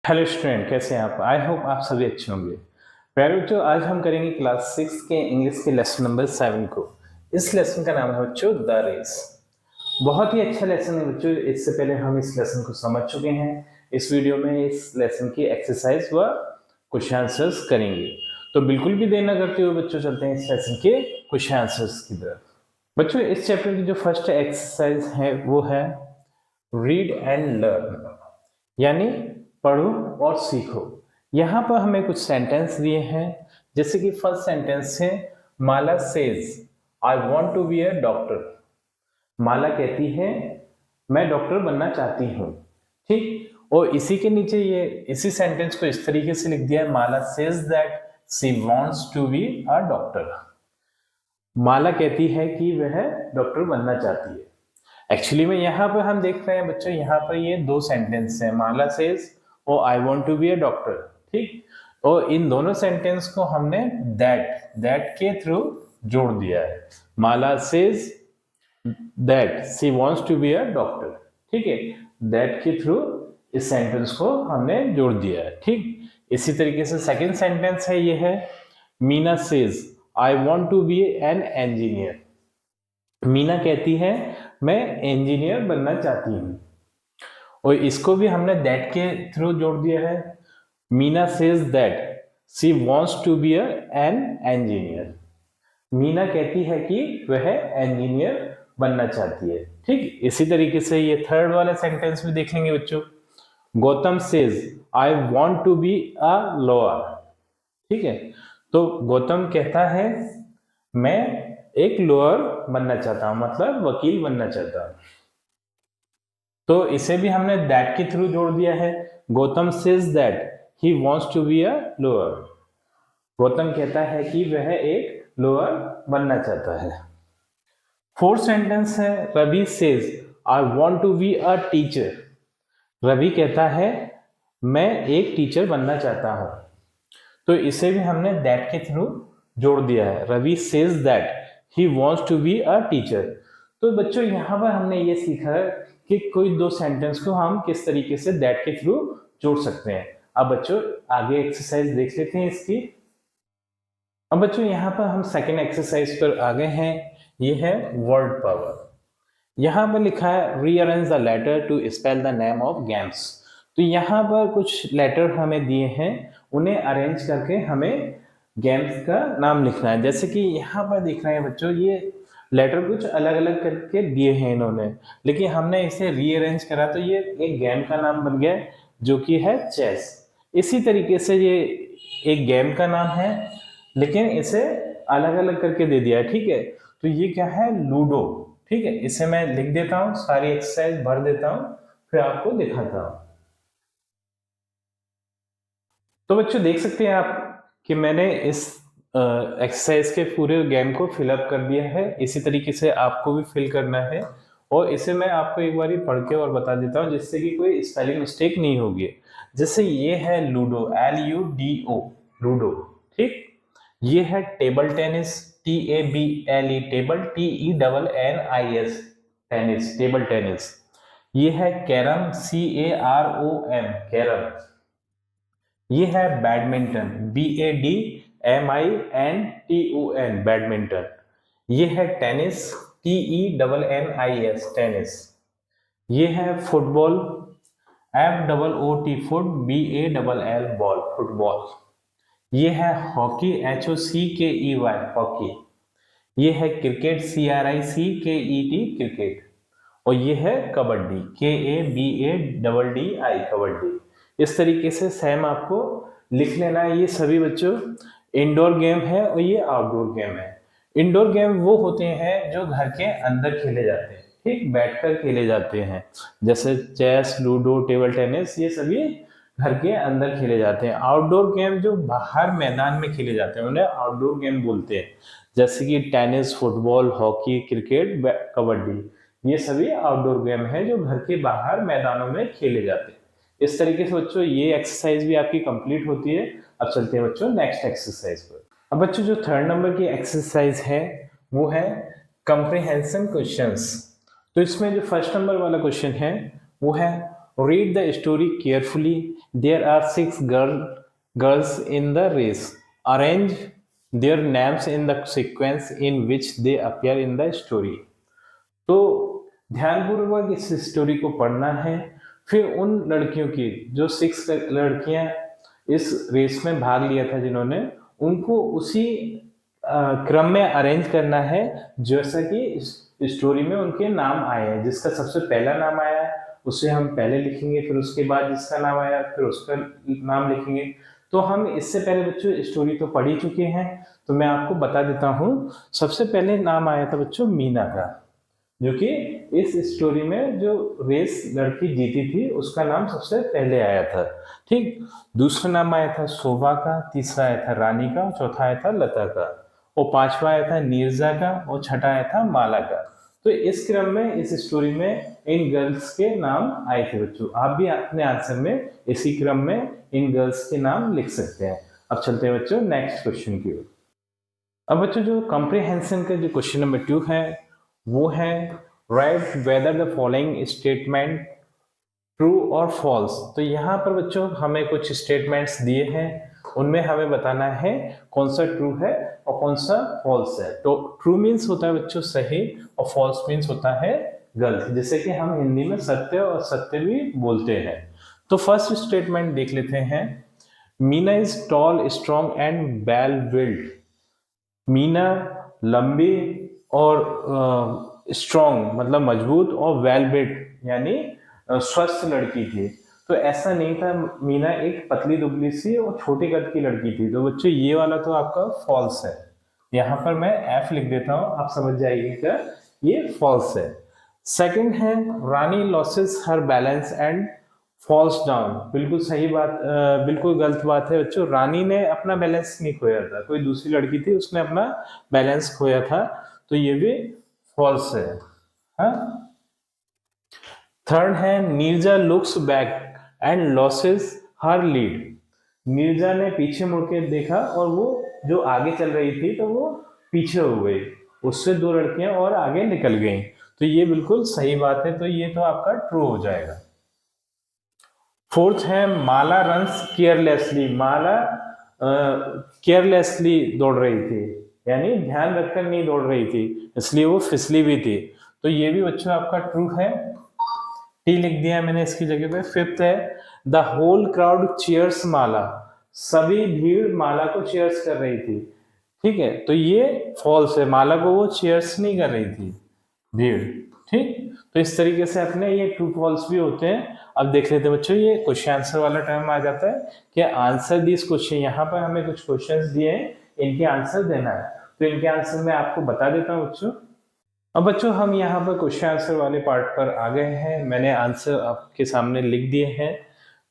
Hello student, कैसे हैं आप? आई होप आप सभी अच्छे होंगे। प्यारे बच्चों, आज हम करेंगे क्लास 6 के इंग्लिश के लेसन नंबर 7 को। इस लेसन का नाम है बच्चों द रेस। बहुत ही अच्छा लेसन है बच्चों। इससे पहले हम इस लेसन को समझ चुके हैं। इस वीडियो में इस लेसन की एक्सरसाइज व क्वेश्चन आंसर्स करेंगे। तो बिल्कुल भी देर न करते हुए बच्चों चलते हैं इस लेसन के क्वेश्चन आंसर्स की तरफ। बच्चों, इस चैप्टर की जो फर्स्ट एक्सरसाइज है वो है रीड एंड लर्न, यानी पढ़ो और सीखो। यहाँ पर हमें कुछ सेंटेंस दिए हैं, जैसे कि फर्स्ट सेंटेंस है Mala says I want to be a doctor. Mala कहती है मैं डॉक्टर बनना चाहती हूँ, ठीक। और इसी के नीचे ये इसी सेंटेंस को इस तरीके से लिख दिया है, Mala says that she wants to be a doctor. Mala कहती है कि वह डॉक्टर बनना चाहती है। एक्चुअली में यहाँ पर हम देख रहे हैं बच्चों, यहाँ पर ये दो सेंटेंस हैं, माला सेज और I want to be a doctor, ठीक। और इन दोनों सेंटेंस को हमने दैट के थ्रू जोड़ दिया है। Mala says that she wants to be a doctor, ठीक है। दैट के थ्रू इस सेंटेंस को हमने जोड़ दिया है, ठीक। इसी तरीके से सेकंड सेंटेंस है, ये है Meena says I want to be an engineer. Meena कहती है मैं इंजीनियर बनना चाहती हूँ, और इसको भी हमने दैट के थ्रू जोड़ दिया है। Meena says that she wants to be an engineer. Meena कहती है कि वह इंजीनियर बनना चाहती है, ठीक। इसी तरीके से ये थर्ड वाला सेंटेंस भी देख लेंगे बच्चों। Gautam says I want to be a lawyer, ठीक है। तो गौतम कहता है मैं एक लॉयर बनना चाहता हूं, मतलब वकील बनना चाहता हूं। तो इसे भी हमने दैट के थ्रू जोड़ दिया है। Gautam says that he wants to be a lawyer. Gautam कहता है कि वह एक लॉयर बनना चाहता है। फोर्थ सेंटेंस है Ravi says I want to be a teacher. Ravi कहता है मैं एक टीचर बनना चाहता हूं। तो इसे भी हमने दैट के थ्रू जोड़ दिया है। Ravi says that he wants to be a teacher. तो बच्चों, यहाँ पर हमने ये सीखा कि कोई दो सेंटेंस को हम किस तरीके से दैट के थ्रू जोड़ सकते हैं। अब बच्चों आगे एक्सरसाइज देख लेते हैं इसकी। अब बच्चों यहाँ पर हम सेकेंड एक्सरसाइज पर आ गए हैं। ये है वर्ड पावर। यहाँ पर लिखा है rearrange the letter to spell the name of games. तो यहाँ पर कुछ लेटर हमें दिए हैं, उन्हें अरेंज करके हमें गेम्स का नाम लिखना है। जैसे कि यहाँ पर दिख रहे हैं बच्चों, ये लेटर कुछ अलग अलग करके दिए हैं इन्होंने, लेकिन हमने इसे रीअरेंज करा तो ये एक गेम का नाम बन गया, जो कि है चेस। इसी तरीके से ये एक गेम का नाम है, लेकिन इसे अलग अलग करके दे दिया है, ठीक है। तो ये क्या है, लूडो, ठीक है। इसे मैं लिख देता हूं, सारी एक्सरसाइज भर देता हूं, फिर आपको दिखाता हूं। तो बच्चों देख सकते हैं आप कि मैंने इस एक्सरसाइज के पूरे गेम को फिलअप कर दिया है। इसी तरीके से आपको भी फिल करना है, और इसे मैं आपको एक बार पढ़ के और बता देता हूं, जिससे कि कोई स्पेलिंग मिस्टेक नहीं होगी। जैसे ये है लूडो, LUDO, लूडो, ठीक। ये है table tennis, TABLE, table, TENNIS, tennis, table tennis. ये है कैरम, CAROM, कैरम। ये है बैडमिंटन, BADMINTON, बैडमिंटन। ये है टेनिस, TENNIS, टेनिस। ये है football, FOOT, foot, BALL, ball, football. ये है हॉकी, HOCKEY, हॉकी। ये है क्रिकेट, CRICKET, क्रिकेट। और ये है कबड्डी, KABADDI, कबड्डी। इस तरीके से सेम आपको लिख लेना है। ये सभी बच्चों इंडोर गेम है और ये आउटडोर गेम है। इंडोर गेम वो होते हैं जो घर के अंदर खेले जाते हैं, ठीक, बैठकर खेले जाते हैं। जैसे चेस, लूडो, टेबल टेनिस, ये सभी घर के अंदर खेले जाते हैं। आउटडोर गेम जो बाहर मैदान में खेले जाते हैं उन्हें आउटडोर गेम बोलते हैं। जैसे कि tennis, football, hockey, cricket, kabaddi, ये सभी आउटडोर गेम है जो घर के बाहर मैदानों में खेले जाते हैं। इस तरीके से बच्चों ये एक्सरसाइज भी आपकी कंप्लीट होती है। अब चलते हैं बच्चों नेक्स्ट एक्सरसाइज पर। अब बच्चों जो थर्ड नंबर की एक्सरसाइज है वो है कंप्रीहेंशन क्वेश्चंस। तो इसमें जो फर्स्ट नंबर वाला क्वेश्चन है वो है Read the story carefully. There are 6 girls in the race. Arrange their names in the sequence in which they appear in the story. तो ध्यानपूर्वक इस स्टोरी को पढ़ना है। फिर उन लड़कियों की जो 6 लड़कियां इस रेस में भाग लिया था जिन्होंने, उनको उसी क्रम में अरेंज करना है जैसा कि स्टोरी में उनके नाम आए हैं। जिसका सबसे पहला नाम आया है उसे हम पहले लिखेंगे, फिर उसके बाद जिसका नाम आया फिर उसका नाम लिखेंगे। तो हम इससे पहले बच्चों स्टोरी तो पढ़ ही चुके हैं, तो मैं आपको बता देता हूँ। सबसे पहले नाम आया था बच्चों मीना का, जो कि इस स्टोरी में जो रेस लड़की जीती थी उसका नाम सबसे पहले आया था। ठीक, दूसरा नाम आया था शोभा का, तीसरा आया था रानी का, चौथा आया था लता का, और पांचवा आया था नीरजा का, और छठा आया था माला का। तो इस क्रम में इस स्टोरी में इन गर्ल्स के नाम आए थे बच्चों। आप भी अपने आंसर में इसी क्रम में इन गर्ल्स के नाम लिख सकते हैं। अब चलते हैं बच्चों नेक्स्ट क्वेश्चन की ओर। अब बच्चों जो कॉम्प्रिहेंशन का जो क्वेश्चन नंबर 2 है वो है right whether the following statement true और फॉल्स। तो यहाँ पर बच्चों हमें कुछ स्टेटमेंट्स दिए हैं, उनमें हमें बताना है कौन सा ट्रू है और कौन सा फॉल्स है। तो ट्रू मीन्स होता है बच्चों सही, और फॉल्स मीन्स होता है गलत, जैसे कि हम हिंदी में सत्य और सत्य भी बोलते हैं। तो फर्स्ट स्टेटमेंट देख लेते हैं। Meena is tall strong and well build. Meena लंबी और स्ट्रॉन्ग मतलब मजबूत, और वेल बिल्ड यानी स्वस्थ लड़की थी। तो ऐसा नहीं था, मीना एक पतली दुबली सी और छोटे कद की लड़की थी। तो बच्चों ये वाला तो आपका फॉल्स है। यहाँ पर मैं एफ लिख देता हूँ, आप समझ जाइएगा ये फॉल्स है। सेकंड है Rani loses her balance and falls down. बिल्कुल सही बात, बिल्कुल गलत बात है बच्चों। रानी ने अपना बैलेंस नहीं खोया था, कोई दूसरी लड़की थी उसने अपना बैलेंस खोया था, तो ये भी फॉल्स है। हाँ? थर्ड है Neerja looks back and losses her lead. Neerja ने पीछे मुड़ के देखा और वो जो आगे चल रही थी तो वो पीछे हो गई, उससे 2 लड़कियां और आगे निकल गईं। तो ये बिल्कुल सही बात है, तो ये तो आपका ट्रू हो जाएगा। फोर्थ है माला रन्स केयरलेसली। माला केयरलेसली दौड़ रही थी, यानी ध्यान रखकर नहीं दौड़ रही थी, इसलिए वो फिसली भी थी। तो ये भी बच्चों आपका ट्रू है, टी लिख दिया मैंने इसकी जगह पे। फिफ्थ है द होल क्राउड चीयर्स माला। सभी भीड़ माला को चीयर्स कर रही थी। ठीक है, तो ये फॉल्स है, माला को वो चीयर्स नहीं कर रही थी भीड़। ठीक, तो इस तरीके से अपने ये ट्रू फॉल्स भी होते हैं। अब देख लेते हैं बच्चों, ये क्वेश्चन आंसर वाला टाइम आ जाता है कि आंसर दिस क्वेश्चन। यहाँ पर हमें कुछ क्वेश्चंस दिए हैं, इनके आंसर देना है। तो इनके आंसर मैं आपको बता देता हूँ बच्चों। अब बच्चों हम यहाँ पर क्वेश्चन आंसर वाले पार्ट पर आ गए हैं, मैंने आंसर आपके सामने लिख दिए हैं।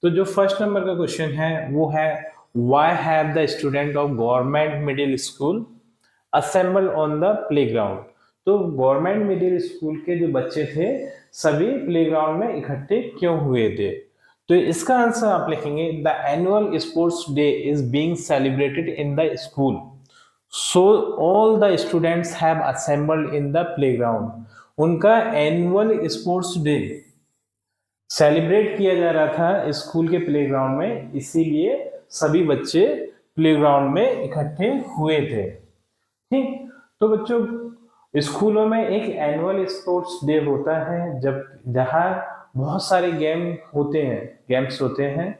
तो जो फर्स्ट नंबर का क्वेश्चन है वो है why have the student of government middle school assemble on the playground. तो गवर्नमेंट मिडिल स्कूल के जो बच्चे थे सभी प्लेग्राउंड में इकट्ठे क्यों हुए थे। तो इसका आंसर आप लिखेंगे the annual sports day is being celebrated in the school, so all the students have assembled in the playground। उनका एनुअल स्पोर्ट्स डे सेलिब्रेट किया जा रहा था स्कूल के प्लेग्राउंड में, इसीलिए सभी बच्चे प्लेग्राउंड में इकट्ठे हुए थे। ठीक, तो बच्चों स्कूलों में एक एनुअल स्पोर्ट्स डे होता है जहाँ बहुत सारे गेम्स होते हैं।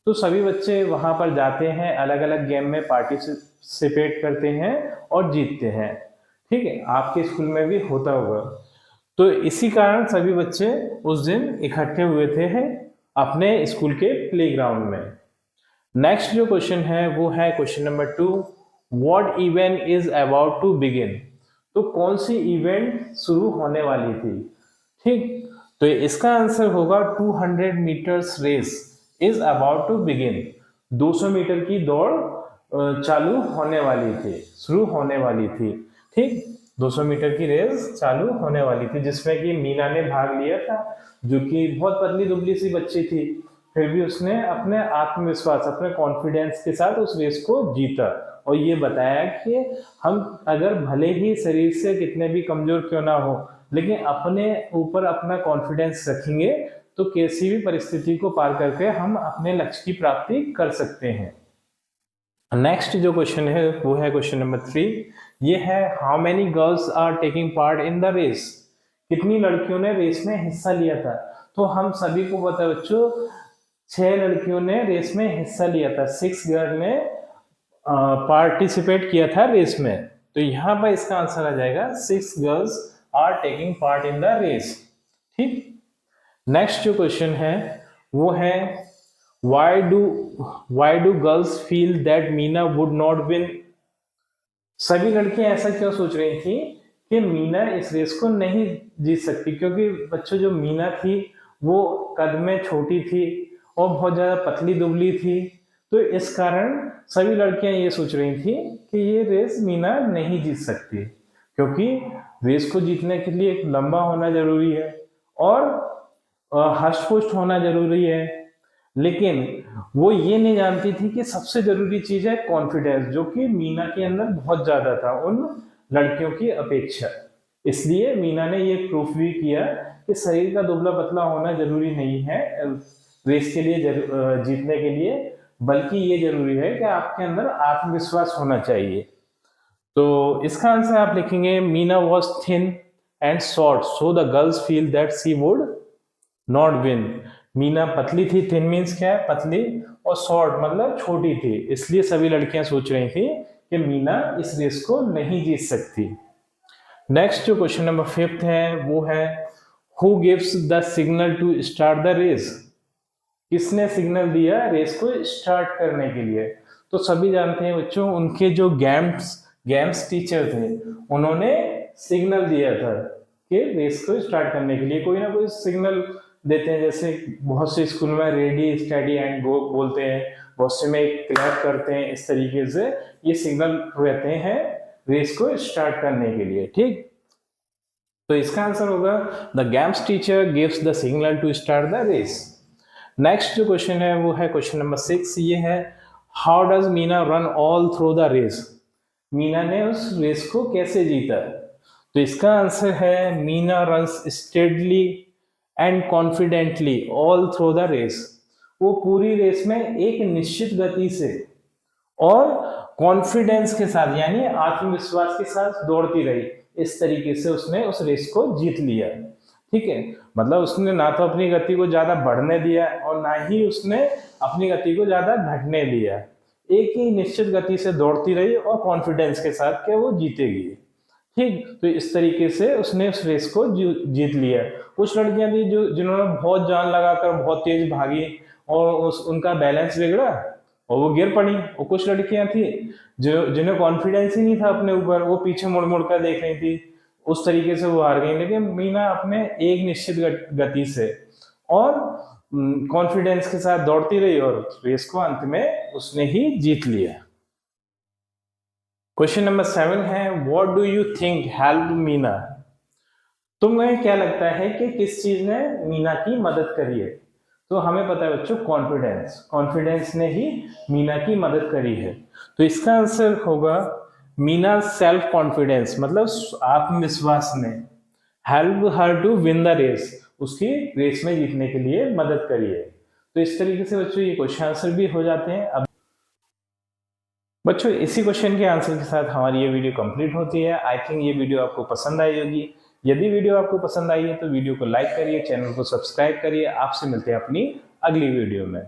तो सभी बच्चे वहां पर जाते हैं, अलग अलग गेम में पार्टिसिपेट करते हैं और जीतते हैं। ठीक है, आपके स्कूल में भी होता होगा। तो इसी कारण सभी बच्चे उस दिन इकट्ठे हुए थे अपने स्कूल के प्लेग्राउंड में। नेक्स्ट जो क्वेश्चन है वो है question number 2, what event is about to begin. तो कौन सी इवेंट शुरू होने वाली थी। ठीक, तो इसका आंसर होगा 200 meters race is about to begin. 200 meter की दौड़ चालू होने वाली थी, शुरू होने वाली थी। ठीक, 200 मीटर की रेस चालू होने वाली थी, जिसमें कि मीना ने भाग लिया था, जो कि बहुत पतली दुबली सी बच्ची थी, फिर भी उसने अपने आत्मविश्वास, अपने कॉन्फिडेंस के साथ उस रेस को जीता और ये बताया कि हम अगर भले ही शरीर से कितने भी कमजोर क्यों ना हो, लेकिन अपने ऊपर अपना कॉन्फिडेंस रखेंगे तो किसी भी परिस्थिति को पार करके हम अपने लक्ष्य की प्राप्ति कर सकते हैं। नेक्स्ट जो क्वेश्चन है वो है क्वेश्चन नंबर 3। ये है how many girls are taking part in the race. कितनी लड़कियों ने रेस में हिस्सा लिया था। तो हम सभी को पता है बच्चों 6 लड़कियों ने रेस में हिस्सा लिया था। 6 गर्ल ने पार्टिसिपेट किया था रेस में। तो यहाँ पर इसका आंसर आ जाएगा 6 girls are taking part in the race. ठीक। नेक्स्ट जो क्वेश्चन है वो है why do girls feel that Meena would not win। सभी लड़कियां ऐसा क्यों सोच रही थी कि मीना इस रेस को नहीं जीत सकती, क्योंकि बच्चों जो मीना थी वो कद में छोटी थी और बहुत ज्यादा पतली दुबली थी। तो इस कारण सभी लड़कियां ये सोच रही थी कि ये रेस मीना नहीं जीत सकती, क्योंकि रेस को जीतने के लिए एक लंबा होना जरूरी है और हष्ट पुष्ट होना जरूरी है। लेकिन वो ये नहीं जानती थी कि सबसे जरूरी चीज है कॉन्फिडेंस, जो कि मीना के अंदर बहुत ज्यादा था उन लड़कियों की अपेक्षा। इसलिए मीना ने ये प्रूफ भी किया कि शरीर का दुबला पतला होना जरूरी नहीं है रेस के लिए जीतने के लिए, बल्कि ये जरूरी है कि आपके अंदर आत्मविश्वास होना चाहिए। तो इसका आंसर आप लिखेंगे Meena was thin and short so the girls feel that she would not win. Meena पतली थी, थिन मीन्स क्या है पतली, और शॉर्ट मतलब छोटी थी, इसलिए सभी लड़कियां सोच रही थी कि मीना इस रेस को नहीं जीत सकती। नेक्स्ट जो क्वेश्चन नंबर 5 है वो है who gives the signal to start the race. किसने सिग्नल दिया रेस को स्टार्ट करने के लिए। तो सभी जानते हैं बच्चों उनके जो गेम्स टीचर थे उन्होंने सिग्नल दिया था कि रेस को स्टार्ट करने के लिए कोई ना कोई सिग्नल देते हैं। जैसे बहुत से स्कूल में रेडी स्टडी एंड गो बोलते हैं, बहुत से में क्लैप करते हैं। इस तरीके से ये सिग्नल रहते हैं रेस को स्टार्ट करने के लिए। ठीक। तो इसका आंसर होगा the games teacher gives the signal to start the race. Next जो क्वेश्चन है वो है क्वेश्चन नंबर 6। ये है how does Meena run all through the race. Meena ने उस रेस को कैसे जीता। तो इसका आंसर है Meena runs steadily and confidently all through the race. वो पूरी रेस में एक निश्चित गति से और कॉन्फिडेंस के साथ यानी आत्मविश्वास के साथ दौड़ती रही। इस तरीके से उसने उस रेस को जीत लिया। ठीक है, मतलब उसने ना तो अपनी गति को ज्यादा बढ़ने दिया और ना ही उसने अपनी गति को ज्यादा घटने दिया। एक ही निश्चित गति से दौड़ती रही और कॉन्फिडेंस के साथ कि वो जीतेगी। ठीक। तो इस तरीके से उसने उस रेस को जीत लिया। कुछ लड़कियां थी जिन्होंने बहुत जान लगाकर बहुत तेज भागी और उनका बैलेंस बिगड़ा और वो गिर पड़ी। और कुछ लड़कियां थी जिन्हें कॉन्फिडेंस ही नहीं था अपने ऊपर, वो पीछे मुड़ मुड़ कर देख रही थी, उस तरीके से वो हार गई। लेकिन मीना अपने एक निश्चित गति से और कॉन्फिडेंस के साथ दौड़ती रही और रेस को अंत में उसने ही जीत लिया। क्वेश्चन नंबर 7 है what do you think help Meena. तुम्हें क्या लगता है कि किस चीज ने मीना की मदद करी है। तो हमें पता है बच्चों कॉन्फिडेंस ने ही मीना की मदद करी है। तो इसका आंसर होगा मीना सेल्फ कॉन्फिडेंस मतलब आत्मविश्वास ने help her to win the race, उसकी रेस में जीतने के लिए मदद करी है। तो इस तरीके से बच्चों ये क्वेश्चन आंसर भी हो जाते हैं। अब बच्चों इसी क्वेश्चन के आंसर के साथ हमारी ये वीडियो कंप्लीट होती है। आई थिंक ये वीडियो आपको पसंद आई होगी। यदि वीडियो आपको पसंद आई है तो वीडियो को लाइक करिए, चैनल को सब्सक्राइब करिए। आपसे मिलते हैं अपनी अगली वीडियो में।